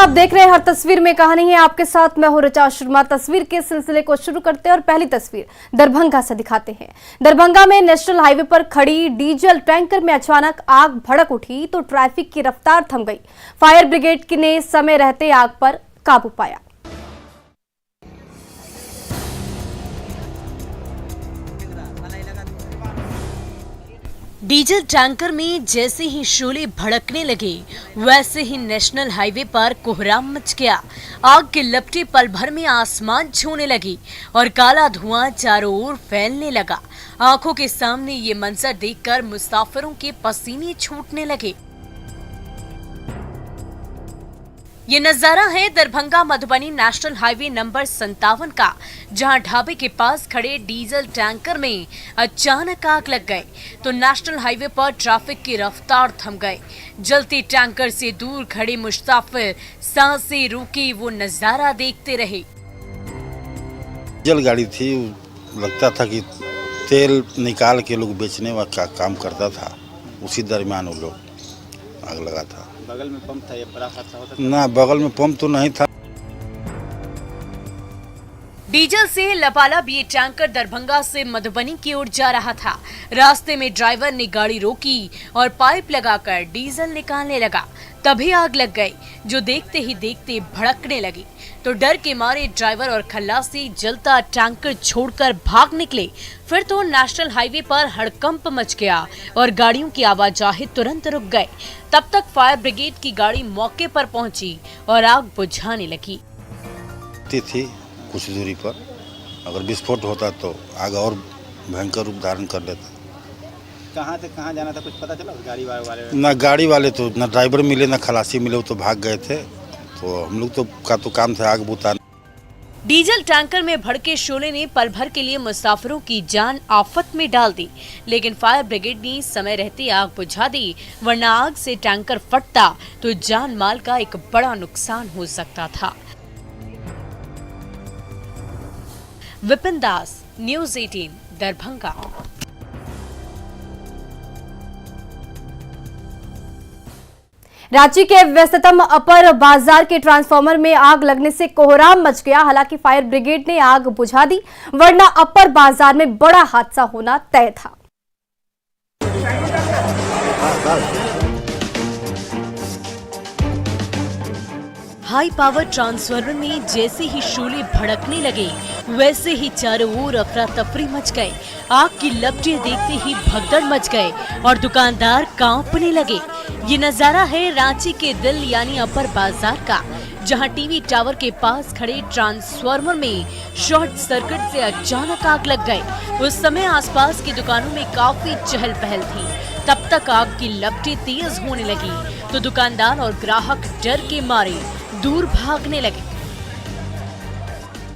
आप देख रहे हैं हर तस्वीर में कहानी है। आपके साथ मैं हूं ऋचा शर्मा। तस्वीर के सिलसिले को शुरू करते हैं और पहली तस्वीर दरभंगा से दिखाते हैं। दरभंगा में नेशनल हाईवे पर खड़ी डीजल टैंकर में अचानक आग भड़क उठी तो ट्रैफिक की रफ्तार थम गई। फायर ब्रिगेड ने समय रहते आग पर काबू पाया। डीजल टैंकर में जैसे ही शोले भड़कने लगे वैसे ही नेशनल हाईवे पर कोहराम मच गया। आग के लपटे पल भर में आसमान छूने लगी और काला धुआं चारों ओर फैलने लगा। आंखों के सामने ये मंजर देखकर मुसाफिरों के पसीने छूटने लगे। ये नजारा है Darbhanga Madhubani national highway number 57 का, जहां ढाबे के पास खड़े डीजल टैंकर में अचानक आग लग गए तो नेशनल हाईवे पर ट्रैफिक की रफ्तार थम गई। जलते टैंकर से दूर खड़े मुसाफिर सांसें रोके वो नजारा देखते रहे। डीजल गाड़ी थी, लगता था कि तेल निकाल के लोग बेचने का काम करता था। उसी दरमियान वो लोग आग लगा था। बगल में पंप था, ये बड़ा हादसा होता था? ना, बगल में पंप तो नहीं था। डीजल से लबालब ये टैंकर दरभंगा से मधुबनी की ओर जा रहा था। रास्ते में ड्राइवर ने गाड़ी रोकी और पाइप लगाकर डीजल निकालने लगा। तभी आग लग गई जो देखते ही देखते भड़कने लगी तो डर के मारे ड्राइवर और खल्लासी जलता टैंकर छोड़कर भाग निकले। फिर तो नेशनल हाईवे पर हड़कंप मच गया और गाड़ियों की आवाजाही तुरंत रुक गए। तब तक फायर ब्रिगेड की गाड़ी मौके पर पहुंची और आग बुझाने लगी। थी कुछ दूरी पर, अगर विस्फोट होता तो आग और भयंकर रूप धारण कर लेता। कहाँ से कहाँ जाना था कुछ पता चला? गाड़ी वाले ना गाड़ी वाले तो ना ड्राइवर मिले ना खलासी मिले, वो तो भाग गए थे। तो हम लोग तो काम था आग बुझाना। डीजल टैंकर में भड़के शोले ने पल भर के लिए मुसाफिरों की जान आफत में डाल दी, लेकिन फायर ब्रिगेड ने समय रहते आग बुझा दी, वरना आग से टैंकर फटता तो जान माल का एक बड़ा नुकसान हो सकता था। विपिन दास, न्यूज़ 18, दरभंगा। रांची के व्यस्ततम अपर बाजार के ट्रांसफार्मर में आग लगने से कोहराम मच गया। हालांकि फायर ब्रिगेड ने आग बुझा दी, वरना अपर बाजार में बड़ा हादसा होना तय था। हाई पावर ट्रांसफार्मर में जैसे ही शोले भड़कने लगे वैसे ही चारों ओर अफरा तफरी मच गए। आग की लपटें देखते ही भगदड़ मच गए और दुकानदार कांपने लगे। ये नजारा है रांची के दिल यानी अपर बाजार का, जहां टीवी टावर के पास खड़े ट्रांसफार्मर में शॉर्ट सर्किट से अचानक आग लग गई। उस समय आसपास की दुकानों में काफी चहल पहल थी। तब तक आग की लपटें तेज होने लगी तो दुकानदार और ग्राहक डर के मारे दूर भागने लगे।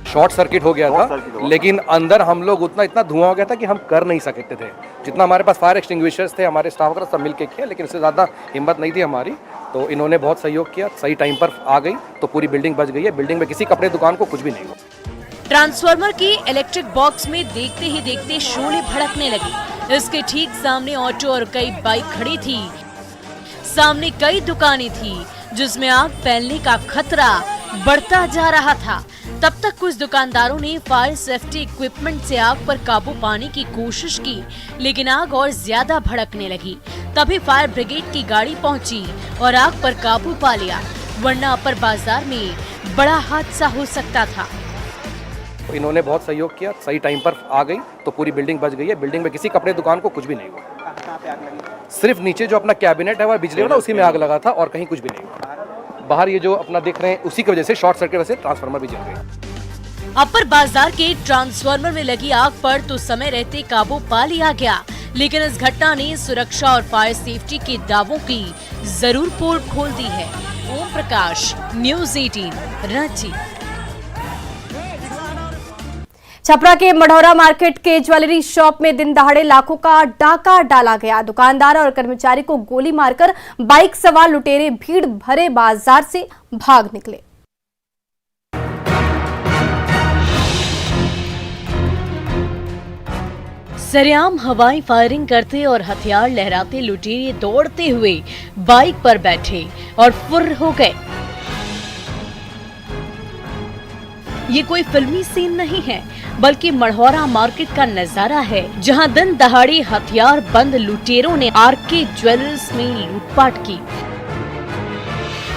शॉर्ट सर्किट हो गया था, लेकिन अंदर हम लोग इतना धुआं हो गया था कि हम कर नहीं सकते थे। जितना हमारे पास फायर एक्सटिंग्विशर्स थे, हमारे स्टाफ वगैरह सब मिलके किया, लेकिन इससे ज़्यादा हिम्मत नहीं थी हमारी। तो इन्होंने बहुत सहयोग किया, सही टाइम पर आ गई तो पूरी बिल्डिंग बच गई है। बिल्डिंग में किसी कपड़े दुकान को कुछ भी नहीं हुआ। ट्रांसफार्मर की इलेक्ट्रिक बॉक्स में देखते ही देखते शोले भड़कने लगे। इसके ठीक सामने ऑटो और कई बाइक खड़ी थी। सामने कई दुकानें थी जिसमें आग फैलने का खतरा बढ़ता जा रहा था। तब तक कुछ दुकानदारों ने फायर सेफ्टी इक्विपमेंट से आग पर काबू पाने की कोशिश की, लेकिन आग और ज्यादा भड़कने लगी। तभी फायर ब्रिगेड की गाड़ी पहुंची और आग पर काबू पा लिया, वरना अपर बाजार में बड़ा हादसा हो सकता था। इन्होंने बहुत सहयोग किया, सही टाइम पर आ गई तो पूरी बिल्डिंग बच गई है। बिल्डिंग में किसी कपड़े दुकान को कुछ भी नहीं हुआ। सिर्फ नीचे जो अपना कैबिनेट है वह बिजली वाला, उसी में आग लगा था और कहीं कुछ भी नहीं हुआ। बाहर ये जो अपना देख रहे हैं उसी की वजह से शॉर्ट सर्किट वजह से ट्रांसफार्मर भी जल गया। अपर बाजार के ट्रांसफार्मर में लगी आग पर तो समय रहते काबू पा लिया गया, लेकिन इस घटना ने सुरक्षा और फायर सेफ्टी के दावों की जरूर पोल खोल दी है। ओम प्रकाश, न्यूज़ 18, रांची। छपरा के मढ़ौरा मार्केट के ज्वेलरी शॉप में दिन दहाड़े लाखों का डाका डाला गया। दुकानदार और कर्मचारी को गोली मारकर बाइक सवार लुटेरे भीड़ भरे बाजार से भाग निकले। सरेआम हवाई फायरिंग करते और हथियार लहराते लुटेरे दौड़ते हुए बाइक पर बैठे और फुर्र हो गए। ये कोई फिल्मी सीन नहीं है, बल्कि मढ़ौरा मार्केट का नजारा है, जहां दिन दहाड़े हथियार बंद लुटेरों ने आरके ज्वेलर्स में लूटपाट की।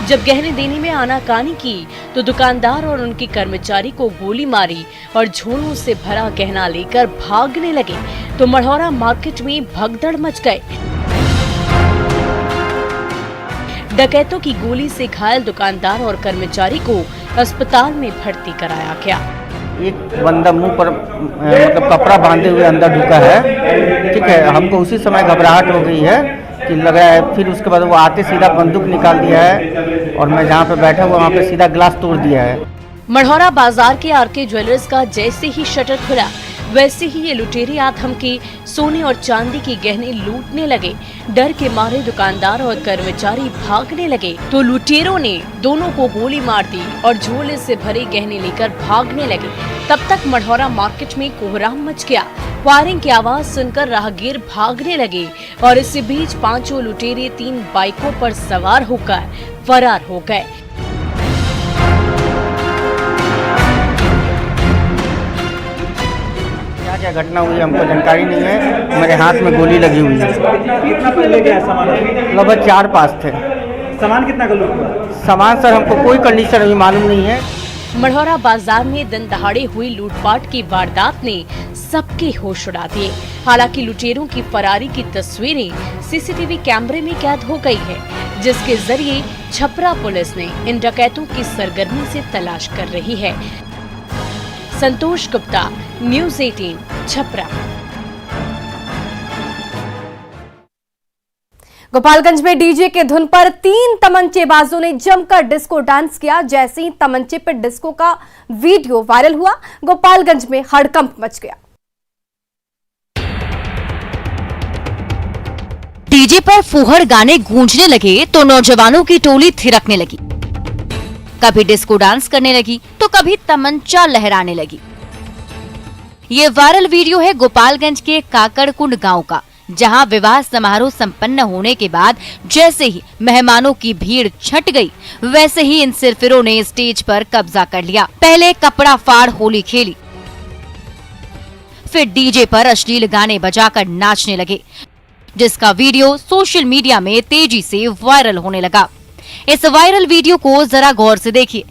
जब गहने देने में आनाकानी की तो दुकानदार और उनके कर्मचारी को गोली मारी और झोलों से भरा गहना लेकर भागने लगे तो मढ़ौरा मार्केट में भगदड़ मच गए। डकैतों की गोली से घायल दुकानदार और कर्मचारी को अस्पताल में भर्ती कराया गया। एक बंदा मुंह पर मतलब कपड़ा बांधे हुए अंदर ढुका है, ठीक है। हमको उसी समय घबराहट हो गई है कि लगा है, फिर उसके बाद वो आते सीधा बंदूक निकाल दिया है और मैं जहाँ पे बैठा हुआ वहाँ पे सीधा ग्लास तोड़ दिया है। मढ़ौरा बाजार के आरके ज्वेलर्स का जैसे ही शटर खुला वैसे ही ये लुटेरे आधम के सोने और चांदी के गहने लूटने लगे। डर के मारे दुकानदार और कर्मचारी भागने लगे तो लुटेरों ने दोनों को गोली मार दी और झोले से भरे गहने लेकर भागने लगे। तब तक मढ़ौरा मार्केट में कोहराम मच गया। फायरिंग की आवाज सुनकर राहगीर भागने लगे और इसी बीच पांचों लुटेरे 3 बाइकों पर सवार होकर फरार हो गए। क्या घटना हुई हमको जानकारी नहीं है। मेरे हाथ में गोली लगी हुई है। कितना पहले गया सामान? लगभग 4-5 थे। सामान कितना का लूट हुआ? सामान सर हमको कोई कंडीशन अभी मालूम नहीं है। मढ़ौरा बाजार में दिन दहाड़े हुई लूटपाट की वारदात ने सबके होश उड़ा दिए। हालांकि लुटेरों की फरारी की तस्वीरें सीसीटीवी कैमरे में कैद हो गई है, जिसके जरिए छपरा पुलिस ने इन डकैतों की सरगर्मी से तलाश कर रही है। संतोष गुप्ता, न्यूज़ 18, छपरा। गोपालगंज में डीजे के धुन पर 3 तमंचेबाजों ने जमकर डिस्को डांस किया। जैसे ही तमंचे पर डिस्को का वीडियो वायरल हुआ, गोपालगंज में हड़कंप मच गया। डीजे पर फूहड़ गाने गूंजने लगे तो नौजवानों की टोली थिरकने लगी। कभी डिस्को डांस करने लगी तो कभी तमंचा लहराने लगी। ये वायरल वीडियो है गोपालगंज के काकड़कुंड गांव का, जहां विवाह समारोह संपन्न होने के बाद जैसे ही मेहमानों की भीड़ छट गई, वैसे ही इन सिरफिरों ने स्टेज पर कब्जा कर लिया। पहले कपड़ा फाड़ होली खेली, फिर डीजे पर अश्लील गाने बजाकर नाचने लगे, जिसका वीडियो सोशल मीडिया में तेजी से वायरल होने लगा। इस वायरल वीडियो को जरा गौर से देखिए।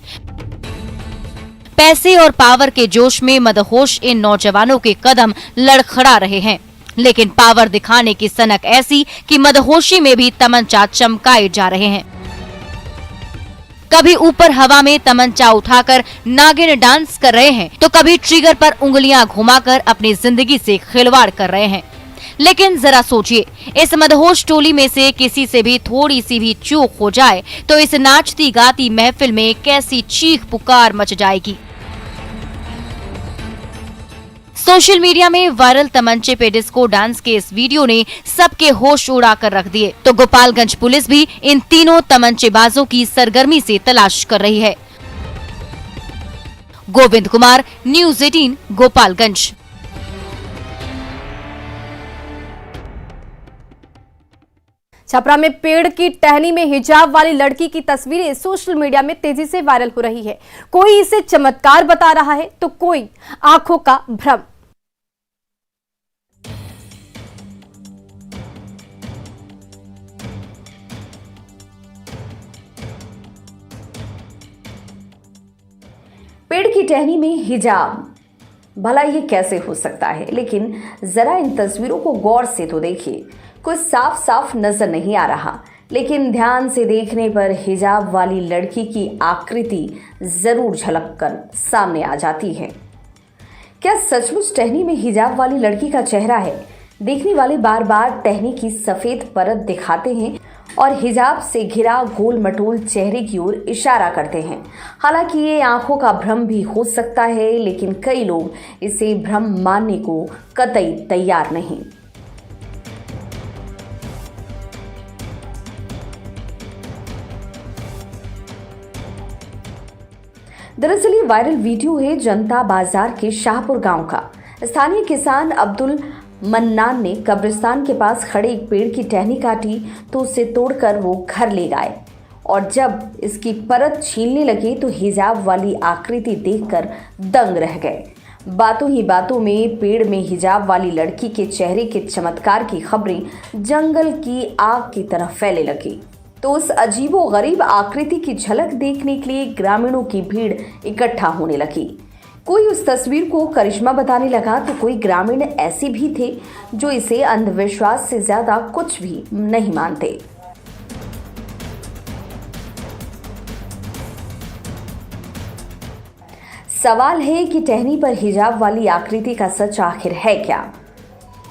पैसे और पावर के जोश में मदहोश इन नौजवानों के कदम लड़खड़ा रहे हैं, लेकिन पावर दिखाने की सनक ऐसी कि मदहोशी में भी तमंचा चमकाए जा रहे हैं। कभी ऊपर हवा में तमंचा उठाकर नागिन डांस कर रहे हैं तो कभी ट्रिगर पर उंगलियां घुमाकर अपनी जिंदगी से खिलवाड़ कर रहे हैं। लेकिन जरा सोचिए, इस मदहोश टोली में से किसी से भी थोड़ी सी भी चूक हो जाए तो इस नाचती गाती महफिल में कैसी चीख पुकार मच जाएगी। सोशल मीडिया में वायरल तमंचे पे डिस्को डांस के इस वीडियो ने सबके होश उड़ा कर रख दिए, तो गोपालगंज पुलिस भी इन तीनों तमंचेबाजों की सरगर्मी से तलाश कर रही है। गोविंद कुमार, न्यूज़ 18, गोपालगंज। छपरा में पेड़ की टहनी में हिजाब वाली लड़की की तस्वीरें सोशल मीडिया में तेजी से वायरल हो रही है। कोई इसे चमत्कार बता रहा है तो कोई आंखों का भ्रम। पेड़ की टहनी में हिजाब, भला ये कैसे हो सकता है? लेकिन जरा इन तस्वीरों को गौर से तो देखिए। कुछ साफ साफ नजर नहीं आ रहा, लेकिन ध्यान से देखने पर हिजाब वाली लड़की की आकृति जरूर झलककर सामने आ जाती है। क्या सचमुच टहनी में हिजाब वाली लड़की का चेहरा है? देखने वाले बार बार टहनी की सफेद परत दिखाते हैं और हिजाब से घिरा गोल मटोल चेहरे की ओर इशारा करते हैं। हालांकि ये आंखों का भ्रम भी हो सकता है, लेकिन कई लोग इसे भ्रम मानने को कतई तैयार नहीं। दरअसल ये वायरल वीडियो है जनता बाजार के शाहपुर गांव का। स्थानीय किसान अब्दुल मन्नान ने कब्रिस्तान के पास खड़े एक पेड़ की टहनी काटी तो उसे तोड़कर वो घर ले गए और जब इसकी परत छीलने लगे तो हिजाब वाली आकृति देखकर दंग रह गए। बातों ही बातों में पेड़ में हिजाब वाली लड़की के चेहरे के चमत्कार की खबरें जंगल की आग की तरह फैलने लगी। तो उस अजीबोगरीब आकृति की झलक देखने के लिए ग्रामीणों की भीड़ इकट्ठा होने लगी। कोई उस तस्वीर को करिश्मा बताने लगा तो कोई ग्रामीण ऐसे भी थे जो इसे अंधविश्वास से ज्यादा कुछ भी नहीं मानते। सवाल है कि टहनी पर हिजाब वाली आकृति का सच आखिर है क्या?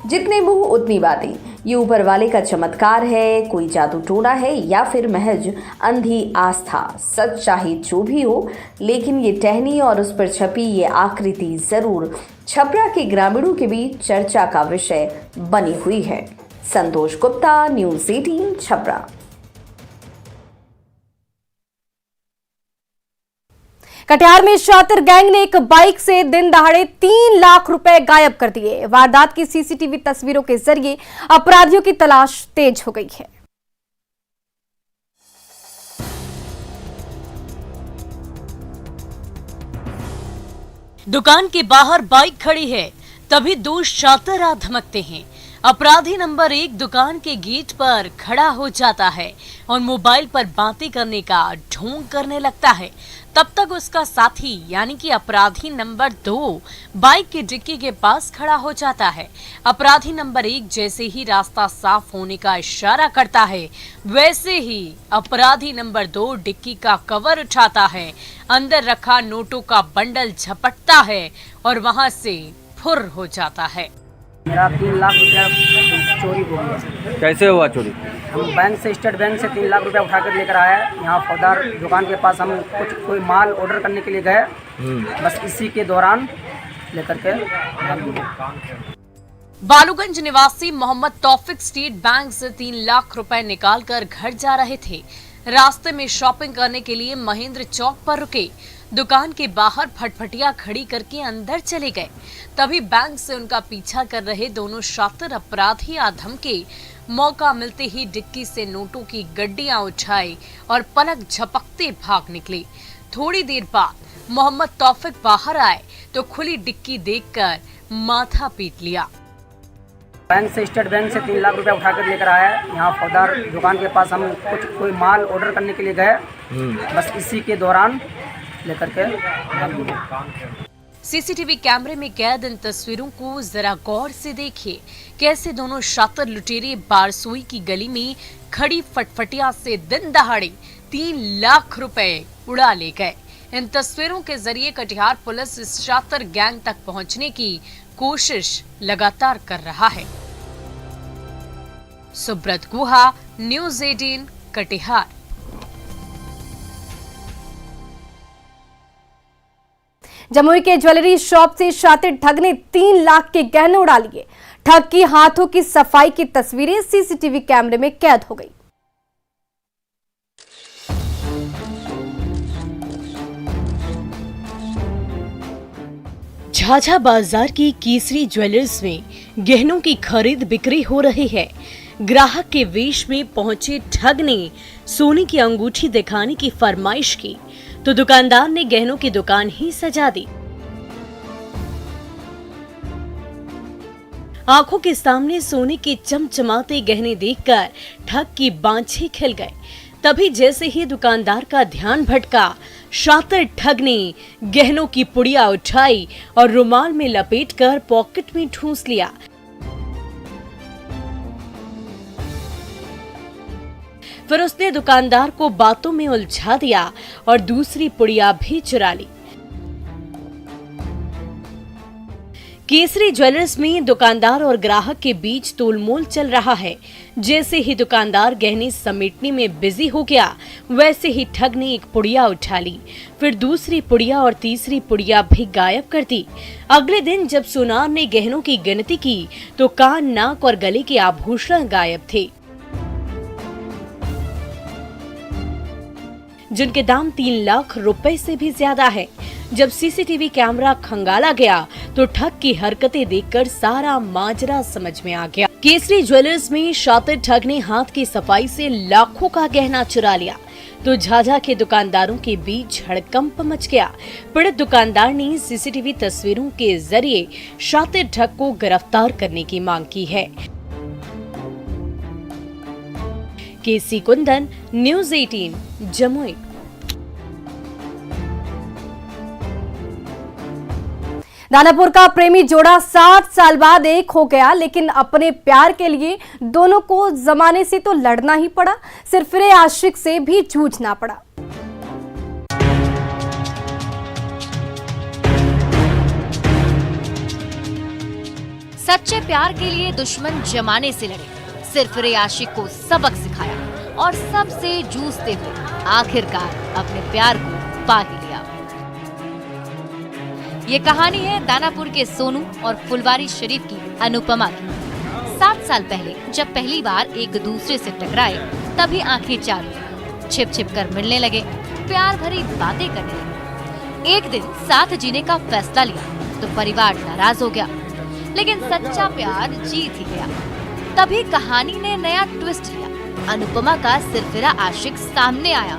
जितने मुंह उतनी बातें। ये ऊपर वाले का चमत्कार है, कोई जादू टोना है या फिर महज अंधी आस्था। सच चाहे जो भी हो, लेकिन ये टहनी और उस पर छपी ये आकृति जरूर छपरा के ग्रामीणों के बीच चर्चा का विषय बनी हुई है। संतोष गुप्ता, न्यूज़ 18 छपरा। कटिहार में शातिर गैंग ने एक बाइक से दिन दहाड़े 3 लाख रुपए गायब कर दिए। वारदात की सीसीटीवी तस्वीरों के जरिए अपराधियों की तलाश तेज हो गई है। दुकान के बाहर बाइक खड़ी है, तभी 2 शातिर आ धमकते हैं। अपराधी नंबर 1 दुकान के गेट पर खड़ा हो जाता है और मोबाइल पर बातें करने का ढोंग करने लगता है। तब तक उसका साथी यानी कि अपराधी नंबर 2 बाइक की डिक्की के पास खड़ा हो जाता है। अपराधी नंबर 1 जैसे ही रास्ता साफ होने का इशारा करता है, वैसे ही अपराधी नंबर 2 डिक्की का कवर उठाता है, अंदर रखा नोटों का बंडल झपटता है और वहां से फुर हो जाता है। मेरा 3 लाख रुपया चोरी हो गया। कैसे हुआ चोरी? हम बैंक से, स्टेट बैंक से 3 लाख रुपया उठाकर लेकर आए। यहाँ फौजदार दुकान के पास हम कोई माल ऑर्डर करने के लिए गए, बस इसी के दौरान लेकर के बालूगंज निवासी मोहम्मद तौफिक स्टेट बैंक से 3 लाख रुपए निकालकर घर जा रहे थे। रास्ते में शॉपिंग करने के लिए महेंद्र चौक पर रुके। दुकान के बाहर फटफटिया खड़ी करके अंदर चले गए। तभी बैंक से उनका पीछा कर रहे दोनों शातिर अपराधी आधम के मौका मिलते ही डिक्की से नोटों की गड्डियां उठाई और पलक झपकते भाग निकले। थोड़ी देर बाद मोहम्मद तौफिक बाहर आए तो खुली डिक्की देखकर माथा पीट लिया। बैंक से, स्टेट बैंक से 3 लाख रुपया उठाकर लेकर आए। यहाँ फौजदार दुकान के पास हम कोई माल ऑर्डर करने के लिए गए, बस इसी के दौरान लेकर के सीसीटीवी कैमरे में कैद इन तस्वीरों को जरा गौर से देखिए। कैसे दोनों शातिर लुटेरे बारसोई की गली में खड़ी फटफटिया से दिन दहाड़े 3 लाख रुपए उड़ा ले गए। इन तस्वीरों के जरिए कटिहार पुलिस इस शातिर गैंग तक पहुंचने की कोशिश लगातार कर रहा है। सुब्रत गुहा, न्यूज़ 18 कटिहार। जमुई के ज्वेलरी शॉप से शातिर ठग ने 3 लाख के गहने उड़ा लिए। ठग की हाथों की सफाई की तस्वीरें सीसीटीवी कैमरे में कैद हो गई। झाझा बाजार की केसरी ज्वेलर्स में गहनों की खरीद बिक्री हो रही है। ग्राहक के वेश में पहुंचे ठग ने सोने की अंगूठी दिखाने की फरमाइश की तो दुकानदार ने गहनों की दुकान ही सजा दी। आंखों के सामने सोने के चमचमाते गहने देखकर ठग की बांछें खिल गए। तभी जैसे ही दुकानदार का ध्यान भटका, शातिर ठग ने गहनों की पुड़िया उठाई और रुमाल में लपेटकर पॉकेट में ठूंस लिया। फिर उसने दुकानदार को बातों में उलझा दिया और दूसरी पुड़िया भी चुरा ली। केसरी ज्वेलर्स में दुकानदार और ग्राहक के बीच तोलमोल चल रहा है। जैसे ही दुकानदार गहने समेटने में बिजी हो गया, वैसे ही ठग ने एक पुड़िया उठा ली, फिर दूसरी पुड़िया और तीसरी पुड़िया भी गायब कर दी। अगले दिन जब सुनार ने गहनों की गिनती की तो कान, नाक और गले के आभूषण गायब थे, जिनके दाम 3 लाख रुपए से भी ज्यादा है। जब सीसीटीवी कैमरा खंगाला गया तो ठग की हरकतें देखकर सारा माजरा समझ में आ गया। केसरी ज्वेलर्स में शातिर ठग ने हाथ की सफाई से लाखों का गहना चुरा लिया। तो झाझा के दुकानदारों के बीच हड़कंप मच गया। पीड़ित दुकानदार ने सीसीटीवी तस्वीरों के जरिए शातिर ठग को गिरफ्तार करने की मांग की है। केसी कुंदन, न्यूज़ 18, जमुई। दानापुर का प्रेमी जोड़ा 60 साल बाद एक हो गया, लेकिन अपने प्यार के लिए दोनों को जमाने से तो लड़ना ही पड़ा, सिरफिरे आशिक से भी जूझना पड़ा। सच्चे प्यार के लिए दुश्मन जमाने से लड़े, सिरफिरे आशिक को सबक सिखाया और सबसे जूझते हुए आखिरकार अपने प्यार को पा ही लिया। ये कहानी है दानापुर के सोनू और फुलवारी शरीफ की अनुपमा की। 7 साल पहले जब पहली बार एक दूसरे से टकराए, तभी आंखें चार छिप छिप कर मिलने लगे, प्यार भरी बातें करने लगे। एक दिन साथ जीने का फैसला लिया तो परिवार नाराज हो गया, लेकिन सच्चा प्यार जीत ही गया। तभी कहानी ने नया ट्विस्ट लिया। अनुपमा का सिरफिरा आशिक सामने आया।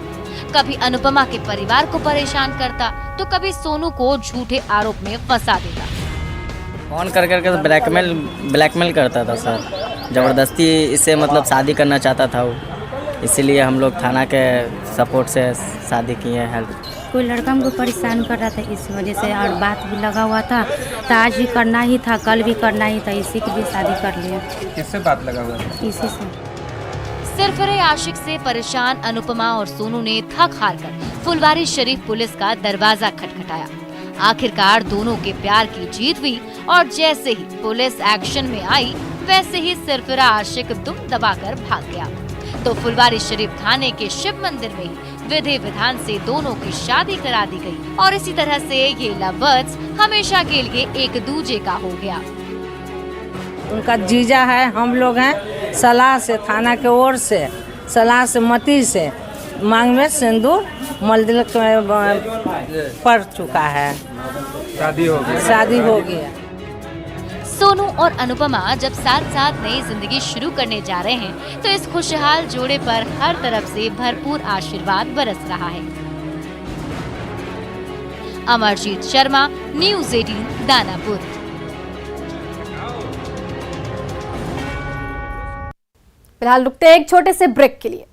कभी अनुपमा के परिवार को परेशान करता तो कभी सोनू को झूठे आरोप में फंसा देता। फोन कर करके ब्लैकमेल करता था सर, जबरदस्ती इससे मतलब शादी करना चाहता था वो, इसीलिए हम लोग थाना के सपोर्ट से शादी किए हैं। कोई लड़का हमको परेशान कर रहा था इस वजह से, और बात भी लगा हुआ था तो आज भी करना ही था, कल भी करना ही था, इसी के लिए शादी कर लिया। किससे बात लगा हुआ था? इसी से। सिरफिरे आशिक से परेशान अनुपमा और सोनू ने थक हार कर फुलवारी शरीफ पुलिस का दरवाजा खटखटाया। आखिरकार दोनों के प्यार की जीत हुई और जैसे ही पुलिस एक्शन में आई, वैसे ही सिरफिरा आशिक दुम दबाकर भाग गया। तो फुलवारी शरीफ थाने के शिव मंदिर में ही विधि विधान से दोनों की शादी करा दी गई और इसी तरह से ये लव बर्ड्स हमेशा के लिए एक दूजे का हो गया। उनका जीजा है, हम लोग हैं, सलाह से थाना के ओर से सलाह से मती से मांग में सिंदूर मलदिल पड़ चुका है, शादी हो गया। सोनू और अनुपमा जब साथ साथ नई जिंदगी शुरू करने जा रहे हैं, तो इस खुशहाल जोड़े पर हर तरफ से भरपूर आशीर्वाद बरस रहा है। अमरजीत शर्मा, न्यूज़ 18, दानापुर। फिलहाल रुकते हैं एक छोटे से ब्रेक के लिए।